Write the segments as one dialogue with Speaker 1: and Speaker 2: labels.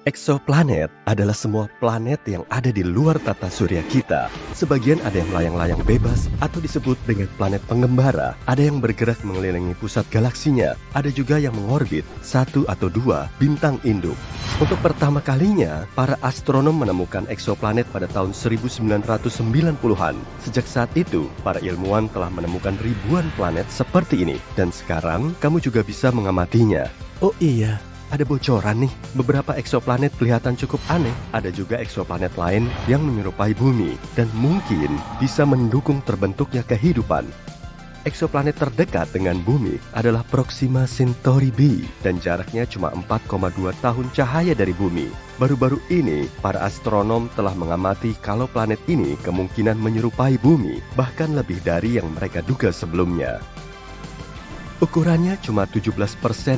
Speaker 1: Eksoplanet adalah semua planet yang ada di luar tata surya kita. Sebagian ada yang melayang-layang bebas atau disebut dengan planet pengembara. Ada yang bergerak mengelilingi pusat galaksinya. Ada juga yang mengorbit satu atau dua bintang induk. Untuk pertama kalinya, para astronom menemukan eksoplanet pada tahun 1990-an. Sejak saat itu, para ilmuwan telah menemukan ribuan planet seperti ini. Dan sekarang, kamu juga bisa mengamatinya. Oh iya, ada bocoran nih, beberapa eksoplanet kelihatan cukup aneh. Ada juga eksoplanet lain yang menyerupai bumi dan mungkin bisa mendukung terbentuknya kehidupan. Eksoplanet terdekat dengan bumi adalah Proxima Centauri b dan jaraknya cuma 4,2 tahun cahaya dari bumi. Baru-baru ini, para astronom telah mengamati kalau planet ini kemungkinan menyerupai bumi, bahkan lebih dari yang mereka duga sebelumnya. Ukurannya cuma 17%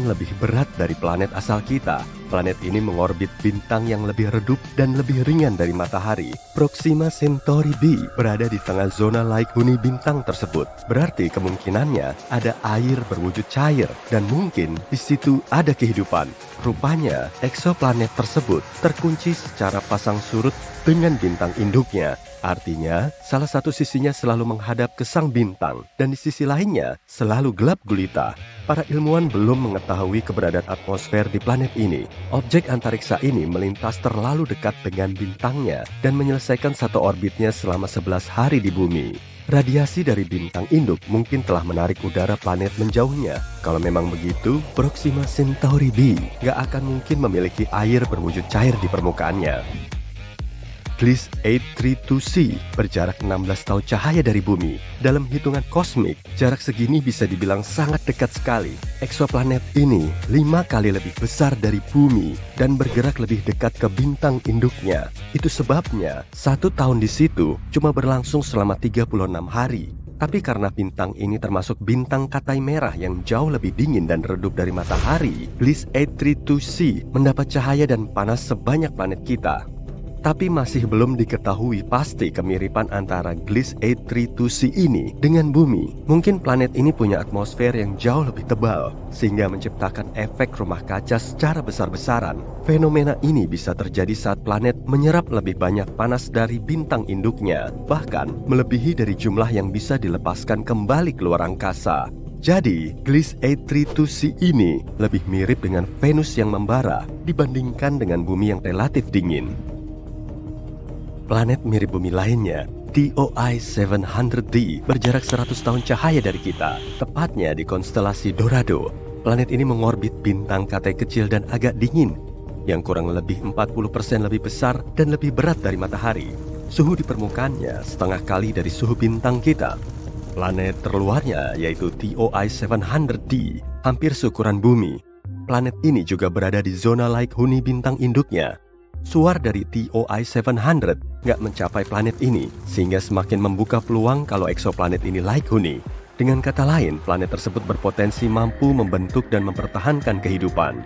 Speaker 1: lebih berat dari planet asal kita. Planet ini mengorbit bintang yang lebih redup dan lebih ringan dari matahari. Proxima Centauri b berada di tengah zona laik huni bintang tersebut. Berarti kemungkinannya ada air berwujud cair dan mungkin di situ ada kehidupan. Rupanya, eksoplanet tersebut terkunci secara pasang surut dengan bintang induknya. Artinya, salah satu sisinya selalu menghadap ke sang bintang, dan di sisi lainnya selalu gelap gulita. Para ilmuwan belum mengetahui keberadaan atmosfer di planet ini. Objek antariksa ini melintas terlalu dekat dengan bintangnya dan menyelesaikan satu orbitnya selama 11 hari di bumi. Radiasi dari bintang induk mungkin telah menarik udara planet menjauhnya. Kalau memang begitu, Proxima Centauri b gak akan mungkin memiliki air berwujud cair di permukaannya. Gliese 832c berjarak 16 tahun cahaya dari bumi. Dalam hitungan kosmik, jarak segini bisa dibilang sangat dekat sekali. Eksoplanet ini 5 kali lebih besar dari bumi dan bergerak lebih dekat ke bintang induknya. Itu sebabnya 1 tahun di situ cuma berlangsung selama 36 hari. Tapi karena bintang ini termasuk bintang katai merah yang jauh lebih dingin dan redup dari matahari, Gliese 832c mendapat cahaya dan panas sebanyak planet kita. Tapi masih belum diketahui pasti kemiripan antara Gliese 832c ini dengan bumi. Mungkin planet ini punya atmosfer yang jauh lebih tebal, sehingga menciptakan efek rumah kaca secara besar-besaran. Fenomena ini bisa terjadi saat planet menyerap lebih banyak panas dari bintang induknya, bahkan melebihi dari jumlah yang bisa dilepaskan kembali keluar angkasa. Jadi, Gliese 832c ini lebih mirip dengan Venus yang membara dibandingkan dengan bumi yang relatif dingin. Planet mirip bumi lainnya, TOI 700d, berjarak 100 tahun cahaya dari kita, tepatnya di konstelasi Dorado. Planet ini mengorbit bintang katai kecil dan agak dingin, yang kurang lebih 40% lebih besar dan lebih berat dari matahari. Suhu di permukaannya setengah kali dari suhu bintang kita. Planet terluarnya, yaitu TOI 700d, hampir seukuran bumi. Planet ini juga berada di zona laik huni bintang induknya. Suar dari TOI 700 nggak mencapai planet ini, sehingga semakin membuka peluang kalau eksoplanet ini laik huni. Dengan kata lain, planet tersebut berpotensi mampu membentuk dan mempertahankan kehidupan.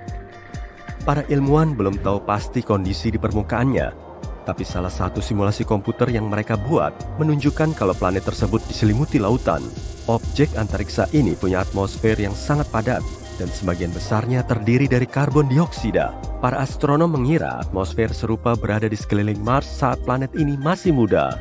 Speaker 1: Para ilmuwan belum tahu pasti kondisi di permukaannya, tapi salah satu simulasi komputer yang mereka buat menunjukkan kalau planet tersebut diselimuti lautan. Objek antariksa ini punya atmosfer yang sangat padat, dan sebagian besarnya terdiri dari karbon dioksida. Para astronom mengira atmosfer serupa berada di sekeliling Mars saat planet ini masih muda.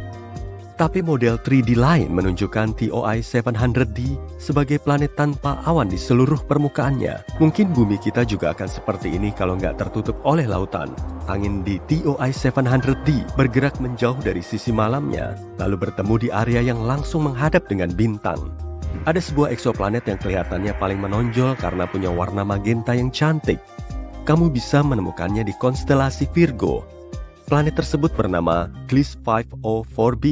Speaker 1: Tapi model 3D lain menunjukkan TOI 700d sebagai planet tanpa awan di seluruh permukaannya. Mungkin bumi kita juga akan seperti ini kalau nggak tertutup oleh lautan. Angin di TOI 700d bergerak menjauh dari sisi malamnya, lalu bertemu di area yang langsung menghadap dengan bintang. Ada sebuah eksoplanet yang kelihatannya paling menonjol karena punya warna magenta yang cantik. Kamu bisa menemukannya di konstelasi Virgo. Planet tersebut bernama Gliese 504b,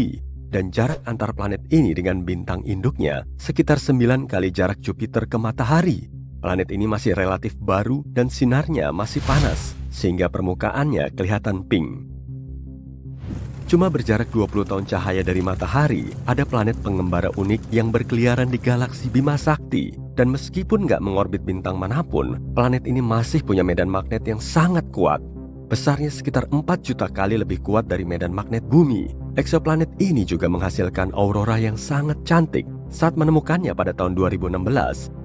Speaker 1: dan jarak antar planet ini dengan bintang induknya sekitar 9 kali jarak Jupiter ke matahari. Planet ini masih relatif baru dan sinarnya masih panas, sehingga permukaannya kelihatan pink. Cuma berjarak 20 tahun cahaya dari matahari, ada planet pengembara unik yang berkeliaran di galaksi Bima Sakti. Dan meskipun nggak mengorbit bintang manapun, planet ini masih punya medan magnet yang sangat kuat. Besarnya sekitar 4 juta kali lebih kuat dari medan magnet bumi. Eksoplanet ini juga menghasilkan aurora yang sangat cantik. Saat menemukannya pada tahun 2016,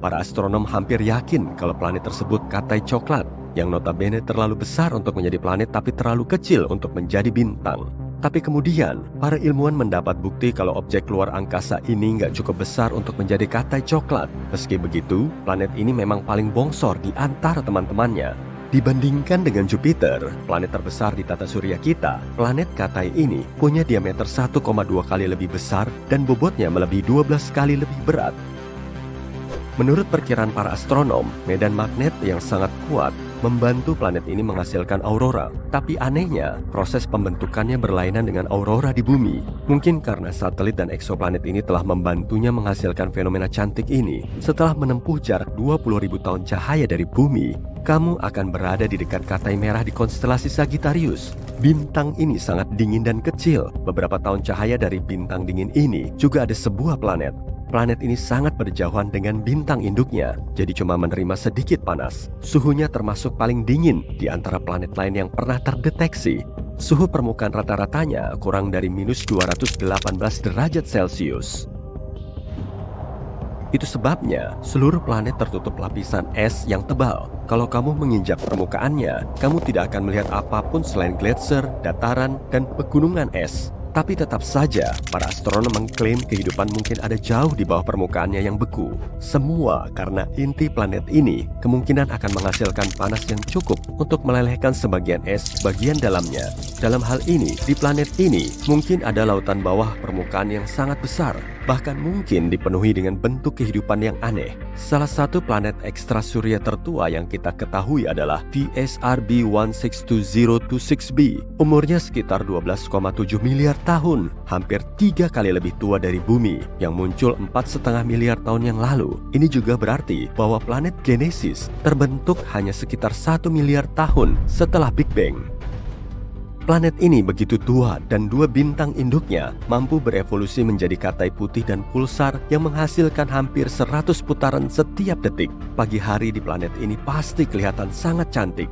Speaker 1: para astronom hampir yakin kalau planet tersebut katai coklat. yang notabene terlalu besar untuk menjadi planet tapi terlalu kecil untuk menjadi bintang. Tapi kemudian, para ilmuwan mendapat bukti kalau objek luar angkasa ini nggak cukup besar untuk menjadi katai coklat. Meski begitu, planet ini memang paling bongsor di antara teman-temannya. Dibandingkan dengan Jupiter, planet terbesar di tata surya kita, planet katai ini punya diameter 1,2 kali lebih besar dan bobotnya melebihi 12 kali lebih berat. Menurut perkiraan para astronom, medan magnet yang sangat kuat membantu planet ini menghasilkan aurora. Tapi anehnya, proses pembentukannya berlainan dengan aurora di bumi. Mungkin karena satelit dan eksoplanet ini telah membantunya menghasilkan fenomena cantik ini. Setelah menempuh jarak 20.000 tahun cahaya dari bumi, kamu akan berada di dekat katai merah di konstelasi Sagittarius. Bintang ini sangat dingin dan kecil. Beberapa tahun cahaya dari bintang dingin ini juga ada sebuah planet. Planet ini sangat berjauhan dengan bintang induknya, jadi cuma menerima sedikit panas. Suhunya termasuk paling dingin di antara planet lain yang pernah terdeteksi. Suhu permukaan rata-ratanya kurang dari minus 218 derajat Celcius. Itu sebabnya seluruh planet tertutup lapisan es yang tebal. Kalau kamu menginjak permukaannya, kamu tidak akan melihat apapun selain gletser, dataran, dan pegunungan es. Tapi tetap saja, para astronom mengklaim kehidupan mungkin ada jauh di bawah permukaannya yang beku. Semua karena inti planet ini kemungkinan akan menghasilkan panas yang cukup untuk melelehkan sebagian es bagian dalamnya. Dalam hal ini, di planet ini mungkin ada lautan bawah permukaan yang sangat besar, bahkan mungkin dipenuhi dengan bentuk kehidupan yang aneh. Salah satu planet ekstrasurya tertua yang kita ketahui adalah TSRB 162026b. Umurnya sekitar 12,7 miliar tahun, hampir 3 kali lebih tua dari bumi yang muncul 4,5 miliar tahun yang lalu. Ini juga berarti bahwa planet Genesis terbentuk hanya sekitar 1 miliar tahun setelah Big Bang. Planet ini begitu tua dan dua bintang induknya mampu berevolusi menjadi katai putih dan pulsar yang menghasilkan hampir 100 putaran setiap detik. Pagi hari di planet ini pasti kelihatan sangat cantik.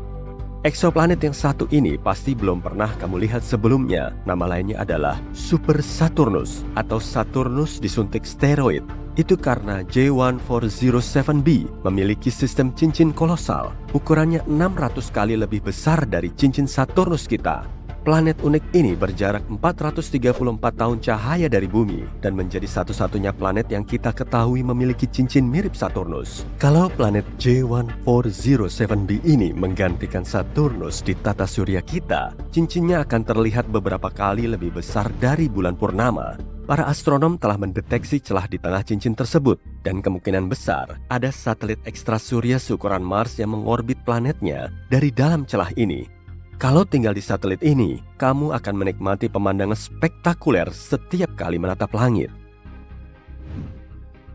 Speaker 1: Eksoplanet yang satu ini pasti belum pernah kamu lihat sebelumnya. Nama lainnya adalah Super Saturnus atau Saturnus disuntik steroid. Itu karena J1407b memiliki sistem cincin kolosal. Ukurannya 600 kali lebih besar dari cincin Saturnus kita. Planet unik ini berjarak 434 tahun cahaya dari bumi dan menjadi satu-satunya planet yang kita ketahui memiliki cincin mirip Saturnus. Kalau planet J1407b ini menggantikan Saturnus di tata surya kita, cincinnya akan terlihat beberapa kali lebih besar dari bulan purnama. Para astronom telah mendeteksi celah di tengah cincin tersebut dan kemungkinan besar ada satelit ekstrasurya seukuran Mars yang mengorbit planetnya dari dalam celah ini. Kalau tinggal di satelit ini, kamu akan menikmati pemandangan spektakuler setiap kali menatap langit.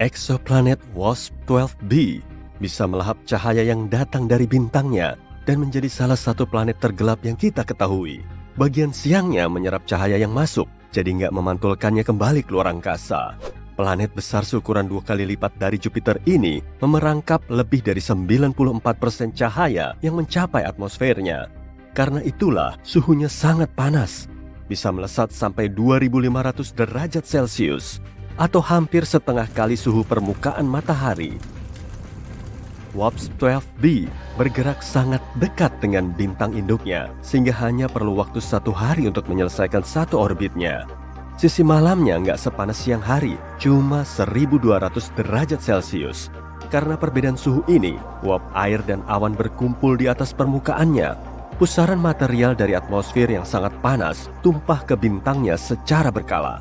Speaker 1: Eksoplanet WASP-12b bisa melahap cahaya yang datang dari bintangnya dan menjadi salah satu planet tergelap yang kita ketahui. Bagian siangnya menyerap cahaya yang masuk, jadi nggak memantulkannya kembali ke luar angkasa. Planet besar seukuran 2 kali lipat dari Jupiter ini memerangkap lebih dari 94% cahaya yang mencapai atmosfernya. Karena itulah suhunya sangat panas, bisa melesat sampai 2500 derajat Celcius atau hampir setengah kali suhu permukaan matahari. WASP-12b bergerak sangat dekat dengan bintang induknya sehingga hanya perlu waktu 1 hari untuk menyelesaikan satu orbitnya. Sisi malamnya nggak sepanas siang hari, cuma 1200 derajat Celcius. Karena perbedaan suhu ini, uap air dan awan berkumpul di atas permukaannya. Pusaran material dari atmosfer yang sangat panas tumpah ke bintangnya secara berkala.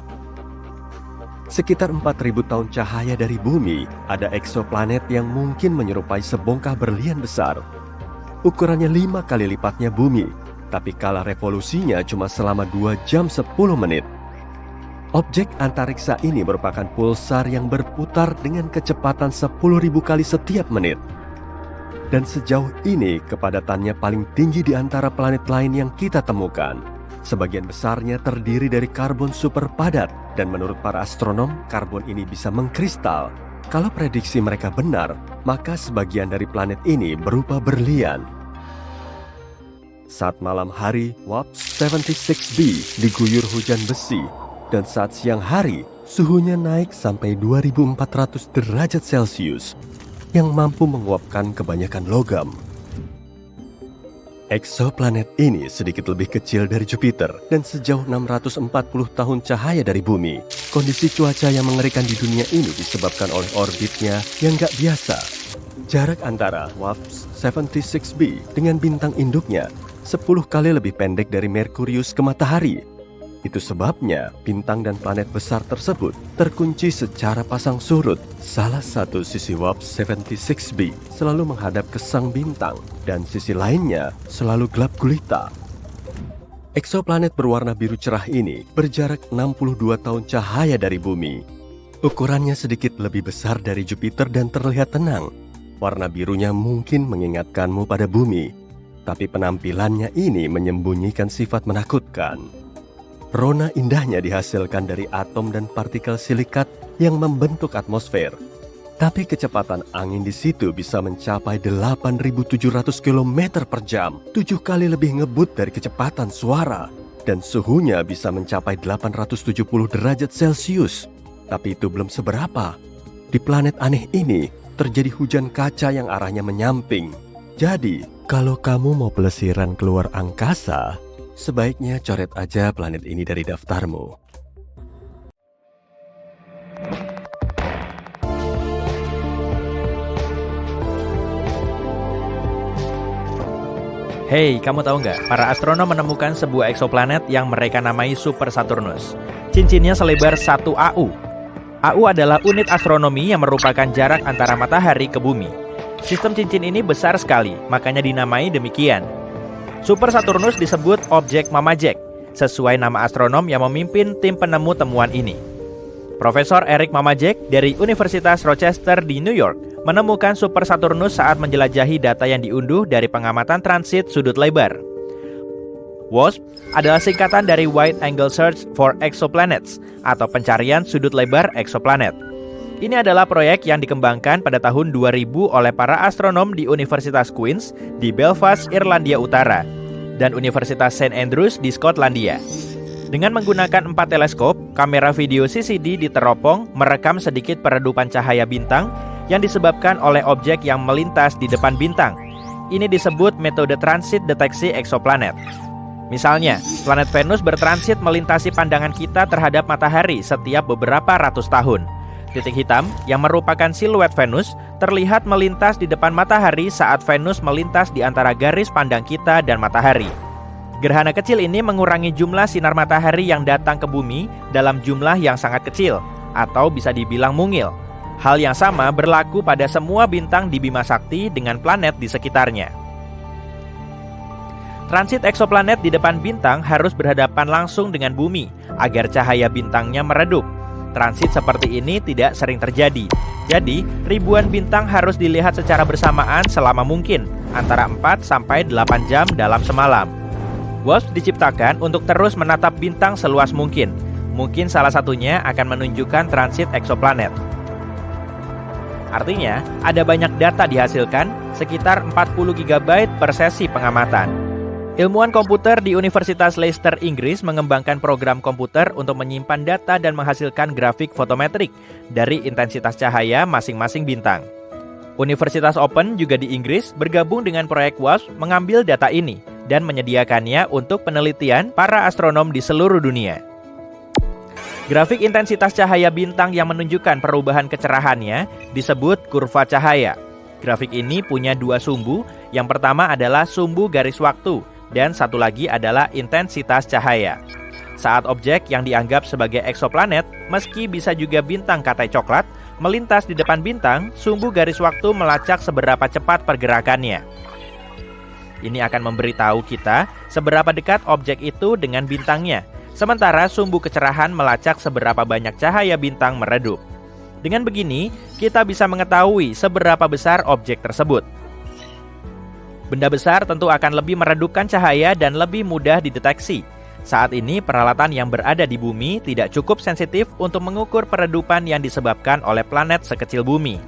Speaker 1: Sekitar 4.000 tahun cahaya dari bumi, ada eksoplanet yang mungkin menyerupai sebongkah berlian besar. Ukurannya 5 kali lipatnya bumi, tapi kala revolusinya cuma selama 2 jam 10 menit. Objek antariksa ini merupakan pulsar yang berputar dengan kecepatan 10.000 kali setiap menit. Dan sejauh ini kepadatannya paling tinggi di antara planet lain yang kita temukan. Sebagian besarnya terdiri dari karbon super padat dan menurut para astronom, karbon ini bisa mengkristal. Kalau prediksi mereka benar, maka sebagian dari planet ini berupa berlian. Saat malam hari, WASP-76b diguyur hujan besi, dan saat siang hari, suhunya naik sampai 2400 derajat Celcius yang mampu menguapkan kebanyakan logam. Eksoplanet ini sedikit lebih kecil dari Jupiter dan sejauh 640 tahun cahaya dari bumi. Kondisi cuaca yang mengerikan di dunia ini disebabkan oleh orbitnya yang gak biasa. Jarak antara WASP-76b dengan bintang induknya 10 kali lebih pendek dari Merkurius ke matahari. Itu sebabnya bintang dan planet besar tersebut terkunci secara pasang surut. Salah satu sisi WASP-76b selalu menghadap ke sang bintang dan sisi lainnya selalu gelap gulita. Eksoplanet berwarna biru cerah ini berjarak 62 tahun cahaya dari bumi. Ukurannya sedikit lebih besar dari Jupiter dan terlihat tenang. Warna birunya mungkin mengingatkanmu pada bumi, tapi penampilannya ini menyembunyikan sifat menakutkan. Rona indahnya dihasilkan dari atom dan partikel silikat yang membentuk atmosfer. Tapi kecepatan angin di situ bisa mencapai 8.700 km per jam, 7 kali lebih ngebut dari kecepatan suara. Dan suhunya bisa mencapai 870 derajat Celcius. Tapi itu belum seberapa. Di planet aneh ini, terjadi hujan kaca yang arahnya menyamping. Jadi, kalau kamu mau pelesiran keluar angkasa, sebaiknya coret aja planet ini dari daftarmu.
Speaker 2: Hey, kamu tahu nggak? Para astronom menemukan sebuah eksoplanet yang mereka namai Super Saturnus. Cincinnya selebar 1 AU. AU adalah unit astronomi yang merupakan jarak antara matahari ke bumi. Sistem cincin ini besar sekali, makanya dinamai demikian. Super Saturnus disebut objek Mama Jack, sesuai nama astronom yang memimpin tim penemu temuan ini. Profesor Eric Mama Jack dari Universitas Rochester di New York menemukan Super Saturnus saat menjelajahi data yang diunduh dari pengamatan transit sudut lebar. WASP adalah singkatan dari Wide Angle Search for Exoplanets atau pencarian sudut lebar eksoplanet. Ini adalah proyek yang dikembangkan pada tahun 2000 oleh para astronom di Universitas Queen's di Belfast, Irlandia Utara, dan Universitas St. Andrews di Skotlandia. Dengan menggunakan 4 teleskop, kamera video CCD di teropong merekam sedikit peredupan cahaya bintang yang disebabkan oleh objek yang melintas di depan bintang. Ini disebut metode transit deteksi eksoplanet. Misalnya, planet Venus bertransit melintasi pandangan kita terhadap matahari setiap beberapa ratus tahun. Titik hitam yang merupakan siluet Venus terlihat melintas di depan matahari saat Venus melintas di antara garis pandang kita dan matahari. Gerhana kecil ini mengurangi jumlah sinar matahari yang datang ke bumi dalam jumlah yang sangat kecil, atau bisa dibilang mungil. Hal yang sama berlaku pada semua bintang di Bima Sakti dengan planet di sekitarnya. Transit eksoplanet di depan bintang harus berhadapan langsung dengan bumi agar cahaya bintangnya meredup. Transit seperti ini tidak sering terjadi. Jadi, ribuan bintang harus dilihat secara bersamaan selama mungkin, antara 4-8 jam dalam semalam. WASP diciptakan untuk terus menatap bintang seluas mungkin. Mungkin salah satunya akan menunjukkan transit eksoplanet. Artinya, ada banyak data dihasilkan, sekitar 40 GB per sesi pengamatan. Ilmuwan komputer di Universitas Leicester, Inggris mengembangkan program komputer untuk menyimpan data dan menghasilkan grafik fotometrik dari intensitas cahaya masing-masing bintang. Universitas Open juga di Inggris bergabung dengan proyek WASP mengambil data ini dan menyediakannya untuk penelitian para astronom di seluruh dunia. Grafik intensitas cahaya bintang yang menunjukkan perubahan kecerahannya disebut kurva cahaya. Grafik ini punya 2 sumbu, yang pertama adalah sumbu garis waktu, dan satu lagi adalah intensitas cahaya. Saat objek yang dianggap sebagai eksoplanet, meski bisa juga bintang katai coklat, melintas di depan bintang, sumbu garis waktu melacak seberapa cepat pergerakannya. Ini akan memberitahu kita seberapa dekat objek itu dengan bintangnya, sementara sumbu kecerahan melacak seberapa banyak cahaya bintang meredup. Dengan begini, kita bisa mengetahui seberapa besar objek tersebut. Benda besar tentu akan lebih meredupkan cahaya dan lebih mudah dideteksi. Saat ini, peralatan yang berada di bumi tidak cukup sensitif untuk mengukur peredupan yang disebabkan oleh planet sekecil bumi.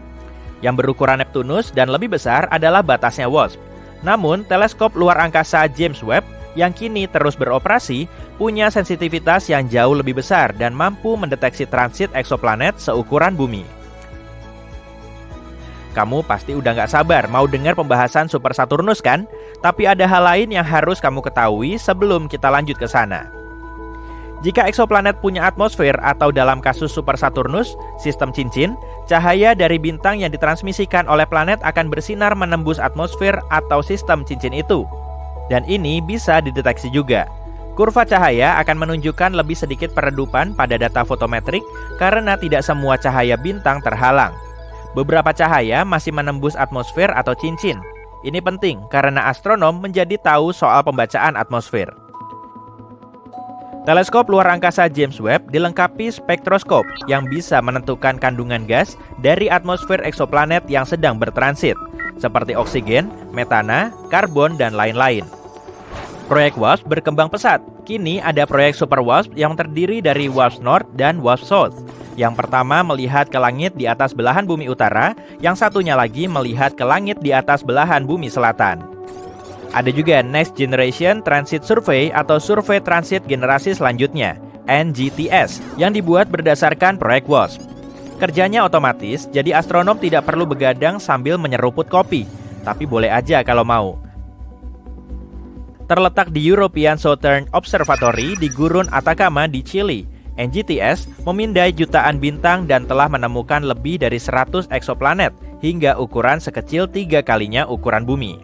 Speaker 2: Yang berukuran Neptunus dan lebih besar adalah batasnya WASP. Namun, teleskop luar angkasa James Webb yang kini terus beroperasi punya sensitivitas yang jauh lebih besar dan mampu mendeteksi transit eksoplanet seukuran bumi. Kamu pasti udah gak sabar mau dengar pembahasan Super Saturnus kan? Tapi ada hal lain yang harus kamu ketahui sebelum kita lanjut ke sana. Jika eksoplanet punya atmosfer atau dalam kasus Super Saturnus, sistem cincin, cahaya dari bintang yang ditransmisikan oleh planet akan bersinar menembus atmosfer atau sistem cincin itu. Dan ini bisa dideteksi juga. Kurva cahaya akan menunjukkan lebih sedikit peredupan pada data fotometrik karena tidak semua cahaya bintang terhalang. Beberapa cahaya masih menembus atmosfer atau cincin. Ini penting karena astronom menjadi tahu soal pembacaan atmosfer. Teleskop luar angkasa James Webb dilengkapi spektroskop yang bisa menentukan kandungan gas dari atmosfer eksoplanet yang sedang bertransit, seperti oksigen, metana, karbon, dan lain-lain. Proyek WASP berkembang pesat. Kini ada proyek Super WASP yang terdiri dari WASP North dan WASP South. Yang pertama melihat ke langit di atas belahan bumi utara, yang satunya lagi melihat ke langit di atas belahan bumi selatan. Ada juga Next Generation Transit Survey atau Survei Transit Generasi Selanjutnya, NGTS, yang dibuat berdasarkan proyek WASP. Kerjanya otomatis, jadi astronom tidak perlu begadang sambil menyeruput kopi, tapi boleh aja kalau mau. Terletak di European Southern Observatory di Gurun Atacama di Chili, NGTS memindai jutaan bintang dan telah menemukan lebih dari 100 eksoplanet hingga ukuran sekecil 3 kalinya ukuran bumi.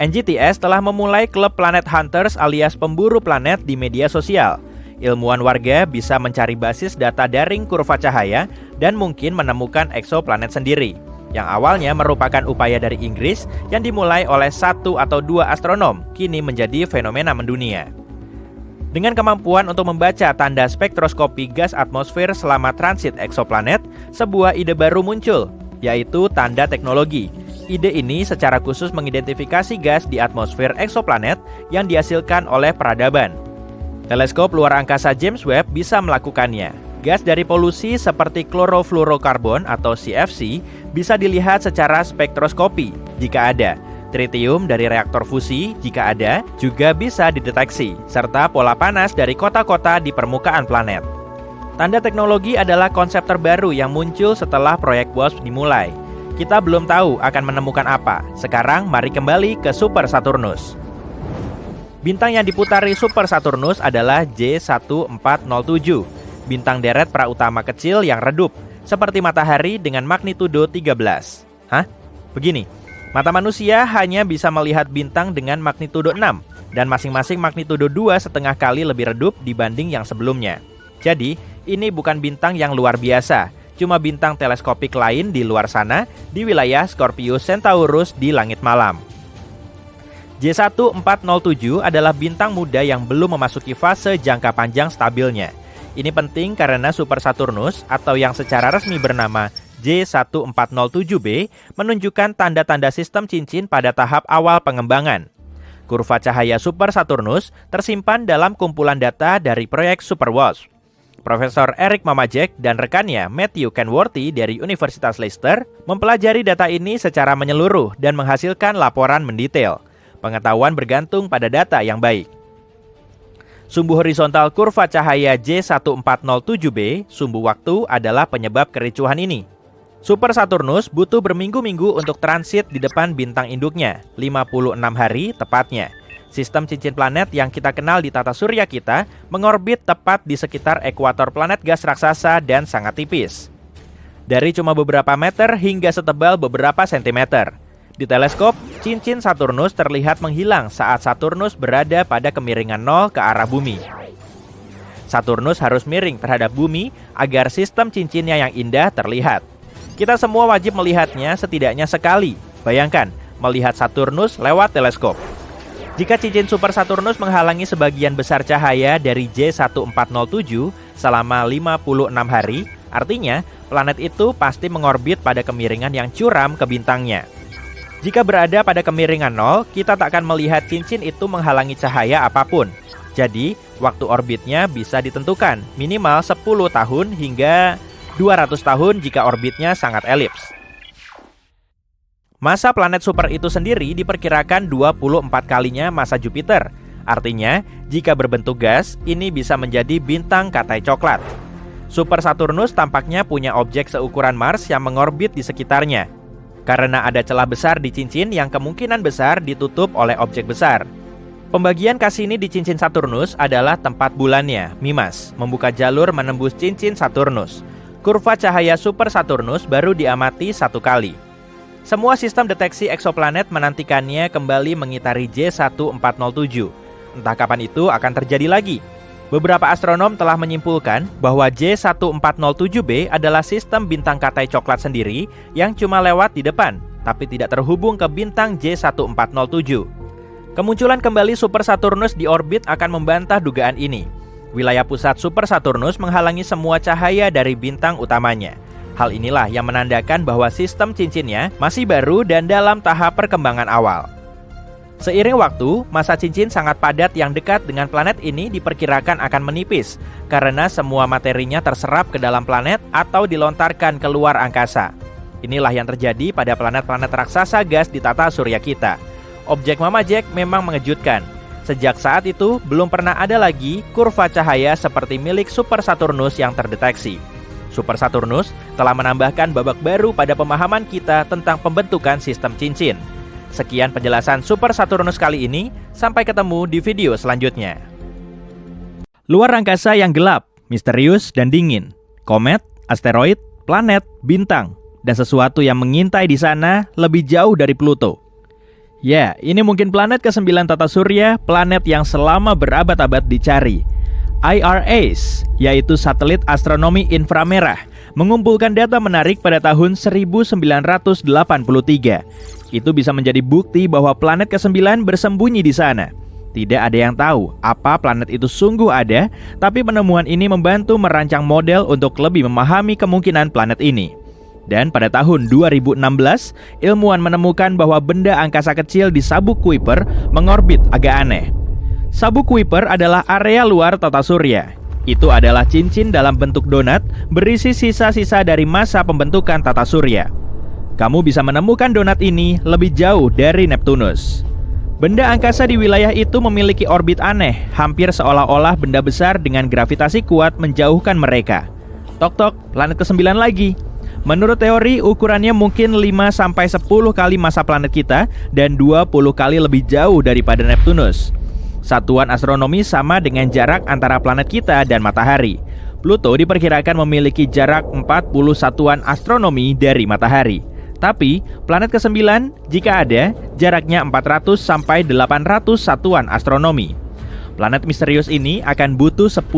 Speaker 2: NGTS telah memulai klub Planet Hunters alias pemburu planet di media sosial. Ilmuwan warga bisa mencari basis data daring kurva cahaya dan mungkin menemukan eksoplanet sendiri, yang awalnya merupakan upaya dari Inggris yang dimulai oleh 1 atau 2 astronom, kini menjadi fenomena mendunia. Dengan kemampuan untuk membaca tanda spektroskopi gas atmosfer selama transit eksoplanet, sebuah ide baru muncul, yaitu tanda teknologi. Ide ini secara khusus mengidentifikasi gas di atmosfer eksoplanet yang dihasilkan oleh peradaban. Teleskop luar angkasa James Webb bisa melakukannya. Gas dari polusi seperti klorofluorokarbon atau CFC bisa dilihat secara spektroskopi jika ada. Tritium dari reaktor fusi jika ada juga bisa dideteksi, serta pola panas dari kota-kota di permukaan planet. Tanda teknologi adalah konsep terbaru yang muncul setelah proyek WASP dimulai. Kita belum tahu akan menemukan apa. Sekarang mari kembali ke Super Saturnus. Bintang yang diputari Super Saturnus adalah J1407. Bintang deret prautama kecil yang redup, seperti matahari dengan magnitudo 13. Hah? Begini, mata manusia hanya bisa melihat bintang dengan magnitudo 6, dan masing-masing magnitudo 2,5 kali lebih redup dibanding yang sebelumnya. Jadi, ini bukan bintang yang luar biasa, cuma bintang teleskopik lain di luar sana, di wilayah Scorpius Centaurus di langit malam. J1407 adalah bintang muda yang belum memasuki fase jangka panjang stabilnya. Ini penting karena Super Saturnus atau yang secara resmi bernama J1407b menunjukkan tanda-tanda sistem cincin pada tahap awal pengembangan. Kurva cahaya Super Saturnus tersimpan dalam kumpulan data dari proyek Super WASP. Profesor Eric Mamajek dan rekannya Matthew Kenworthy dari Universitas Leicester mempelajari data ini secara menyeluruh dan menghasilkan laporan mendetail. Pengetahuan bergantung pada data yang baik. Sumbu horizontal kurva cahaya J1407b, sumbu waktu, adalah penyebab kericuhan ini. Super Saturnus butuh berminggu-minggu untuk transit di depan bintang induknya, 56 hari tepatnya. Sistem cincin planet yang kita kenal di tata surya kita mengorbit tepat di sekitar ekuator planet gas raksasa dan sangat tipis. Dari cuma beberapa meter hingga setebal beberapa sentimeter. Di teleskop, cincin Saturnus terlihat menghilang saat Saturnus berada pada kemiringan 0 ke arah bumi. Saturnus harus miring terhadap bumi agar sistem cincinnya yang indah terlihat. Kita semua wajib melihatnya setidaknya sekali. Bayangkan, melihat Saturnus lewat teleskop. Jika cincin Super Saturnus menghalangi sebagian besar cahaya dari J1407 selama 56 hari, artinya planet itu pasti mengorbit pada kemiringan yang curam ke bintangnya. Jika berada pada kemiringan 0, kita tak akan melihat cincin itu menghalangi cahaya apapun. Jadi, waktu orbitnya bisa ditentukan, minimal 10 tahun hingga 200 tahun jika orbitnya sangat elips. Masa planet super itu sendiri diperkirakan 24 kalinya masa Jupiter. Artinya, jika berbentuk gas, ini bisa menjadi bintang katai coklat. Super Saturnus tampaknya punya objek seukuran Mars yang mengorbit di sekitarnya. karena ada celah besar di cincin yang kemungkinan besar ditutup oleh objek besar. Pembagian Cassini di cincin Saturnus adalah tempat bulannya, Mimas, membuka jalur menembus cincin Saturnus. Kurva cahaya super Saturnus baru diamati 1 kali. Semua sistem deteksi eksoplanet menantikannya kembali mengitari J1407. Entah kapan itu akan terjadi lagi. Beberapa astronom telah menyimpulkan bahwa J1407b adalah sistem bintang katai coklat sendiri yang cuma lewat di depan, tapi tidak terhubung ke bintang J1407. Kemunculan kembali super Saturnus di orbit akan membantah dugaan ini. Wilayah pusat super Saturnus menghalangi semua cahaya dari bintang utamanya. Hal inilah yang menandakan bahwa sistem cincinnya masih baru dan dalam tahap perkembangan awal. Seiring waktu, massa cincin sangat padat yang dekat dengan planet ini diperkirakan akan menipis karena semua materinya terserap ke dalam planet atau dilontarkan keluar angkasa. Inilah yang terjadi pada planet-planet raksasa gas di tata surya kita. Objek Mama Jack memang mengejutkan. Sejak saat itu, belum pernah ada lagi kurva cahaya seperti milik Super Saturnus yang terdeteksi. Super Saturnus telah menambahkan babak baru pada pemahaman kita tentang pembentukan sistem cincin. Sekian penjelasan Super Saturnus kali ini, sampai ketemu di video selanjutnya. Luar angkasa yang gelap, misterius dan dingin. Komet, asteroid, planet, bintang, dan sesuatu yang mengintai di sana lebih jauh dari Pluto. Ya, ini mungkin planet ke-9 tata surya, planet yang selama berabad-abad dicari. IRAS, yaitu satelit astronomi inframerah, mengumpulkan data menarik pada tahun 1983. Itu bisa menjadi bukti bahwa planet ke-9 bersembunyi di sana. Tidak ada yang tahu apa planet itu sungguh ada, tapi penemuan ini membantu merancang model untuk lebih memahami kemungkinan planet ini. Dan pada tahun 2016, ilmuwan menemukan bahwa benda angkasa kecil di sabuk Kuiper mengorbit agak aneh. Sabuk Kuiper adalah area luar tata surya. Itu adalah cincin dalam bentuk donat berisi sisa-sisa dari masa pembentukan tata surya. Kamu bisa menemukan donat ini lebih jauh dari Neptunus. Benda angkasa di wilayah itu memiliki orbit aneh, hampir seolah-olah benda besar dengan gravitasi kuat menjauhkan mereka. Tok-tok, planet ke-9 lagi. Menurut teori, ukurannya mungkin 5-10 kali massa planet kita dan 20 kali lebih jauh daripada Neptunus. Satuan astronomi sama dengan jarak antara planet kita dan matahari. Pluto diperkirakan memiliki jarak 40 satuan astronomi dari matahari. Tapi, planet ke-9, jika ada, jaraknya 400-800 satuan astronomi. Planet misterius ini akan butuh 10.000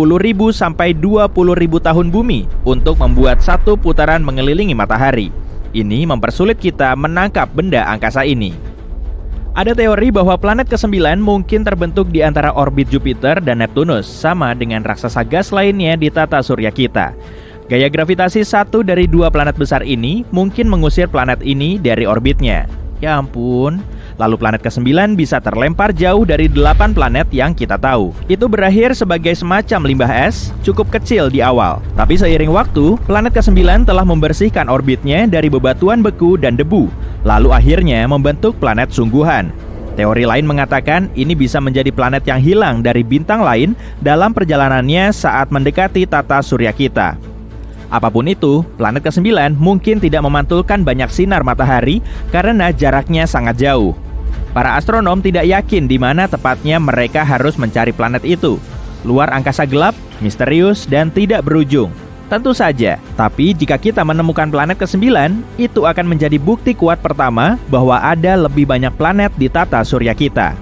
Speaker 2: sampai 20.000 tahun bumi untuk membuat satu putaran mengelilingi matahari. Ini mempersulit kita menangkap benda angkasa ini. Ada teori bahwa planet ke-9 mungkin terbentuk di antara orbit Jupiter dan Neptunus, sama dengan raksasa gas lainnya di tata surya kita. Gaya gravitasi satu dari 2 planet besar ini mungkin mengusir planet ini dari orbitnya. Ya ampun. Lalu planet ke-9 bisa terlempar jauh dari 8 planet yang kita tahu. Itu berakhir sebagai semacam limbah es, cukup kecil di awal. Tapi seiring waktu, planet ke-9 telah membersihkan orbitnya dari bebatuan beku dan debu. Lalu akhirnya membentuk planet sungguhan. Teori lain mengatakan ini bisa menjadi planet yang hilang dari bintang lain dalam perjalanannya saat mendekati tata surya kita. Apapun itu, planet ke-9 mungkin tidak memantulkan banyak sinar matahari karena jaraknya sangat jauh. Para astronom tidak yakin di mana tepatnya mereka harus mencari planet itu. Luar angkasa gelap, misterius, dan tidak berujung. Tentu saja, tapi jika kita menemukan planet ke-9, itu akan menjadi bukti kuat pertama bahwa ada lebih banyak planet di tata surya kita.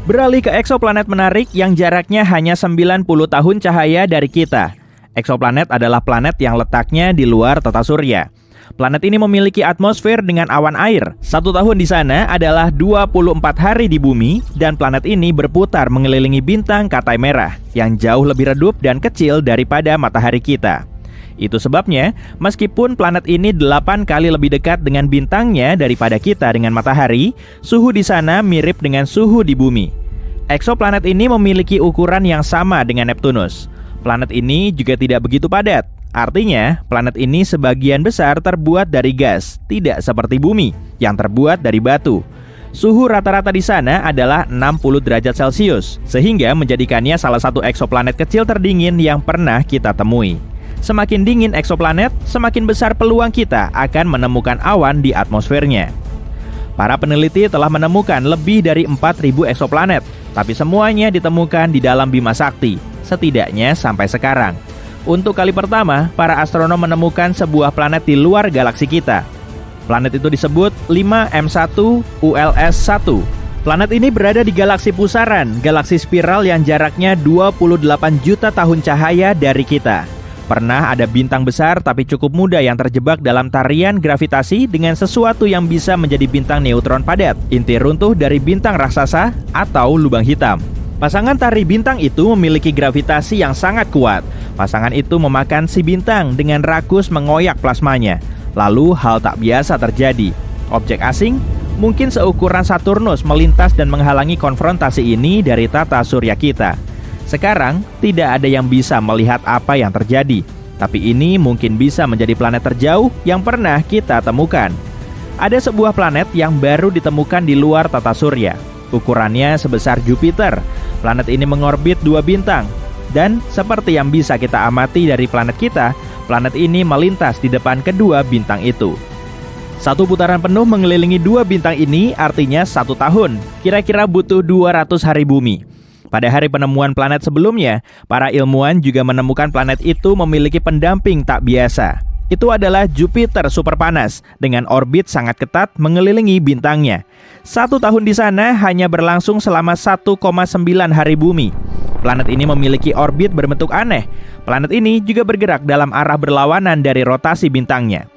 Speaker 2: Beralih ke eksoplanet menarik yang jaraknya hanya 90 tahun cahaya dari kita. Eksoplanet adalah planet yang letaknya di luar tata surya. Planet ini memiliki atmosfer dengan awan air. 1 tahun di sana adalah 24 hari di bumi, dan planet ini berputar mengelilingi bintang Katai Merah yang jauh lebih redup dan kecil daripada matahari kita. Itu sebabnya, meskipun planet ini 8 kali lebih dekat dengan bintangnya daripada kita dengan matahari, suhu di sana mirip dengan suhu di bumi. Eksoplanet ini memiliki ukuran yang sama dengan Neptunus. Planet ini juga tidak begitu padat. Artinya, planet ini sebagian besar terbuat dari gas, tidak seperti bumi yang terbuat dari batu. Suhu rata-rata di sana adalah 60 derajat Celcius, sehingga menjadikannya salah satu eksoplanet kecil terdingin yang pernah kita temui. Semakin dingin eksoplanet, semakin besar peluang kita akan menemukan awan di atmosfernya. Para peneliti telah menemukan lebih dari 4.000 eksoplanet, tapi semuanya ditemukan di dalam Bima Sakti, setidaknya sampai sekarang. Untuk kali pertama, para astronom menemukan sebuah planet di luar galaksi kita. Planet itu disebut 5M1 ULS-1. Planet ini berada di galaksi pusaran, galaksi spiral yang jaraknya 28 juta tahun cahaya dari kita. Pernah ada bintang besar tapi cukup muda yang terjebak dalam tarian gravitasi dengan sesuatu yang bisa menjadi bintang neutron padat, inti runtuh dari bintang raksasa atau lubang hitam. Pasangan tari bintang itu memiliki gravitasi yang sangat kuat. Pasangan itu memakan si bintang dengan rakus mengoyak plasmanya. Lalu hal tak biasa terjadi. Objek asing, mungkin seukuran Saturnus, melintas dan menghalangi konfrontasi ini dari tata surya kita. Sekarang, tidak ada yang bisa melihat apa yang terjadi. Tapi ini mungkin bisa menjadi planet terjauh yang pernah kita temukan. Ada sebuah planet yang baru ditemukan di luar tata surya. Ukurannya sebesar Jupiter. Planet ini mengorbit 2 bintang. Dan seperti yang bisa kita amati dari planet kita, planet ini melintas di depan kedua bintang itu. Satu putaran penuh mengelilingi 2 bintang ini artinya 1 tahun. Kira-kira butuh 200 hari bumi. Pada hari penemuan planet sebelumnya, para ilmuwan juga menemukan planet itu memiliki pendamping tak biasa. Itu adalah Jupiter superpanas dengan orbit sangat ketat mengelilingi bintangnya. 1 tahun di sana hanya berlangsung selama 1,9 hari bumi. Planet ini memiliki orbit berbentuk aneh. Planet ini juga bergerak dalam arah berlawanan dari rotasi bintangnya.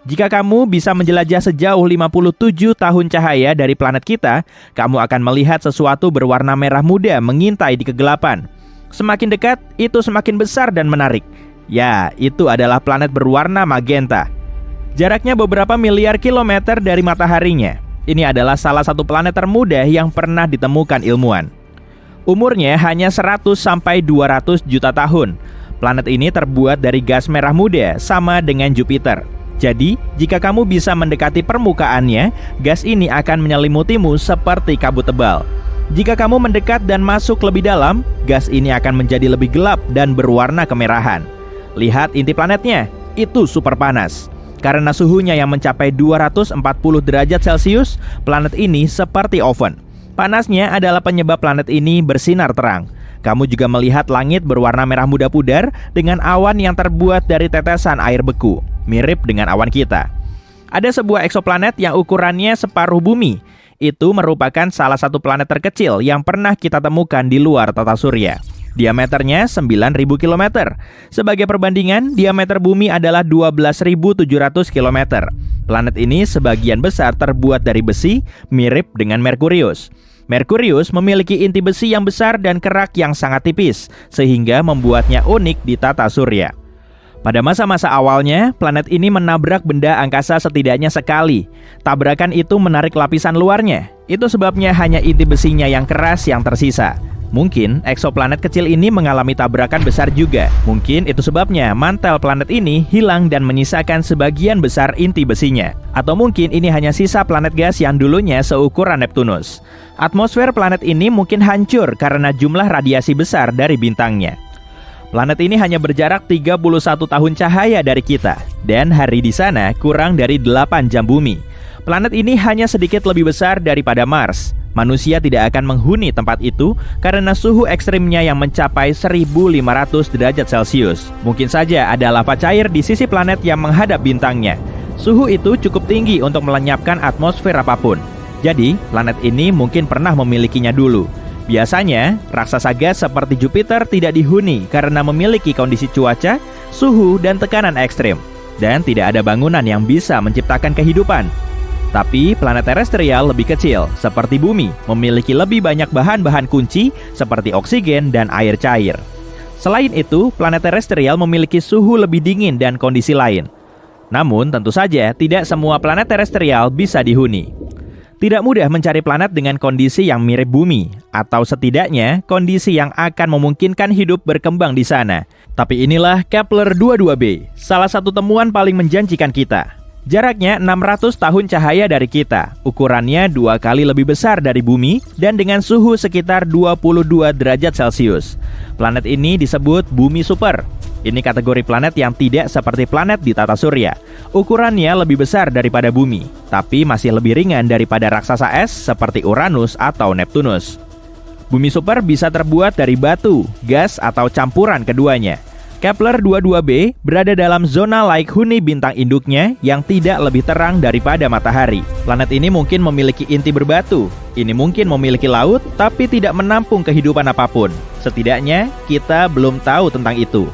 Speaker 2: Jika kamu bisa menjelajah sejauh 57 tahun cahaya dari planet kita, kamu akan melihat sesuatu berwarna merah muda mengintai di kegelapan. Semakin dekat, itu semakin besar dan menarik. Ya, itu adalah planet berwarna magenta. Jaraknya beberapa miliar kilometer dari mataharinya. Ini adalah salah satu planet termuda yang pernah ditemukan ilmuwan. Umurnya hanya 100 sampai 200 juta tahun. Planet ini terbuat dari gas merah muda, sama dengan Jupiter. Jadi, jika kamu bisa mendekati permukaannya, gas ini akan menyelimutimu seperti kabut tebal. Jika kamu mendekat dan masuk lebih dalam, gas ini akan menjadi lebih gelap dan berwarna kemerahan. Lihat inti planetnya, itu super panas. Karena suhunya yang mencapai 240 derajat Celcius, planet ini seperti oven. Panasnya adalah penyebab planet ini bersinar terang. Kamu juga melihat langit berwarna merah muda pudar dengan awan yang terbuat dari tetesan air beku, mirip dengan awan kita. Ada sebuah eksoplanet yang ukurannya separuh bumi. Itu merupakan salah satu planet terkecil yang pernah kita temukan di luar tata surya. Diameternya 9.000 km. Sebagai perbandingan, diameter bumi adalah 12.700 km. Planet ini sebagian besar terbuat dari besi, mirip dengan Merkurius. Merkurius memiliki inti besi yang besar dan kerak yang sangat tipis, sehingga membuatnya unik di tata surya. Pada masa-masa awalnya, planet ini menabrak benda angkasa setidaknya sekali. Tabrakan itu menarik lapisan luarnya. Itu sebabnya hanya inti besinya yang keras yang tersisa. Mungkin eksoplanet kecil ini mengalami tabrakan besar juga. Mungkin itu sebabnya mantel planet ini hilang dan menyisakan sebagian besar inti besinya. Atau mungkin ini hanya sisa planet gas yang dulunya seukuran Neptunus. Atmosfer planet ini mungkin hancur karena jumlah radiasi besar dari bintangnya. Planet ini hanya berjarak 31 tahun cahaya dari kita, dan hari di sana kurang dari 8 jam bumi. Planet ini hanya sedikit lebih besar daripada Mars. Manusia tidak akan menghuni tempat itu karena suhu ekstrimnya yang mencapai 1.500 derajat Celcius. Mungkin saja ada lava cair di sisi planet yang menghadap bintangnya. Suhu itu cukup tinggi untuk melenyapkan atmosfer apapun. Jadi, planet ini mungkin pernah memilikinya dulu. Biasanya, raksasa gas seperti Jupiter tidak dihuni karena memiliki kondisi cuaca, suhu, dan tekanan ekstrim. Dan tidak ada bangunan yang bisa menciptakan kehidupan. Tapi planet terestrial lebih kecil, seperti bumi, memiliki lebih banyak bahan-bahan kunci seperti oksigen dan air cair. Selain itu, planet terestrial memiliki suhu lebih dingin dan kondisi lain. Namun, tentu saja tidak semua planet terestrial bisa dihuni. Tidak mudah mencari planet dengan kondisi yang mirip bumi, atau setidaknya kondisi yang akan memungkinkan hidup berkembang di sana. Tapi inilah Kepler-22b, salah satu temuan paling menjanjikan kita. Jaraknya 600 tahun cahaya dari kita, ukurannya 2 kali lebih besar dari bumi, dan dengan suhu sekitar 22 derajat Celcius. Planet ini disebut bumi super. Ini kategori planet yang tidak seperti planet di tata surya. Ukurannya lebih besar daripada bumi, tapi masih lebih ringan daripada raksasa es seperti Uranus atau Neptunus. Bumi super bisa terbuat dari batu, gas, atau campuran keduanya. Kepler 22b berada dalam zona Laik Huni bintang induknya yang tidak lebih terang daripada matahari. Planet ini mungkin memiliki inti berbatu. Ini mungkin memiliki laut, tapi tidak menampung kehidupan apapun. Setidaknya, kita belum tahu tentang itu.